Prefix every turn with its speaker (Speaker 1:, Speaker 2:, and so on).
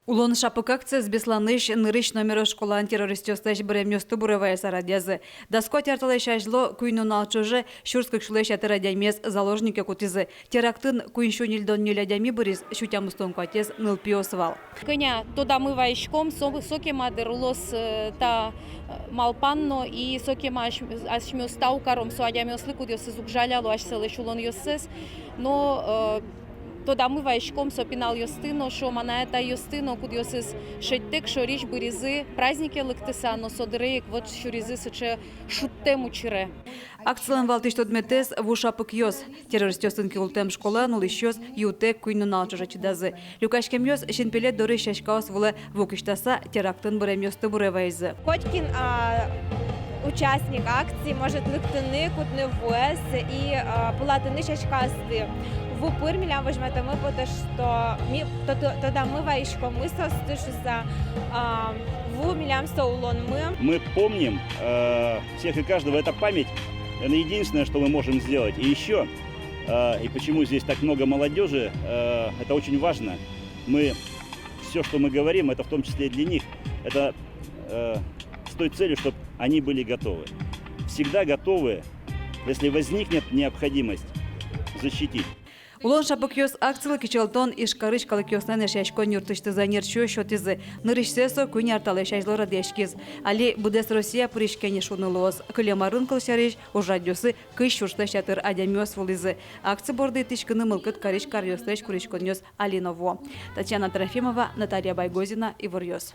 Speaker 1: Улон шапык акция с бесланыш нырыш номера школа антитеррористёсташ бремнёсту буровая сарадязы. Доскот арталыш ажло куйнун алчуже шурскак шулеш атырадямес заложники кутизы. Терактын куйншу нильдон нилядями бурис шутямустон куатез нылпиосвал.
Speaker 2: Коня тода мы вайшком соки мадер улос та малпанно и соки маш ашмёс таукаром суадямёслы кудёсы зукжаляло ашселы шулон ёсес, но тода мы вайшком сопинал юстино, шо мана это юстино, куд юсис шеттек, шо рич буризы, праздники лыктыса, но содреек, вот шуризы сыче шутте мучире.
Speaker 1: Акциялан валтыш тодметес вушапык ёс. Террористёстын киултем школа нулищёс ютек куйнун алчужа чидазы. Люкашкем ёс шенпелет доры шашкаос вулы вукиштаса терактын бремёсты буревайзы.
Speaker 3: Котькин участник акции может лыктыны кутны вуэс и пулатыны шашкасты. В упыр милям возьмем мы, потому что тогда мы вайшко мы состышуся в милям соулон мы.
Speaker 4: Мы помним всех и каждого. Это память, наверное, единственное, что мы можем сделать. И еще, и почему здесь так много молодежи, это очень важно. Мы все, что мы говорим, это в том числе и для них. Это с той целью, чтобы они были готовы. Всегда готовы, если возникнет необходимость, защитить.
Speaker 1: Улон шапык ёс акциялы кичалтон ишкарыш калыкёснен эшяшкон юртышты занерчу шотизы. Нырышсесо куни арталыш ажлора дешкиз. Али будес Россия пуришкене шунылоз. Кылемарын кылшарыш ожадёсы кыш шуршта шатыр адямёс вулизы. Акция борды тышкыны мылкыт карыш карьёстреш куришкон ёс Алиново. Татьяна Трофимова, Наталья Байгозина, Ивар ёс.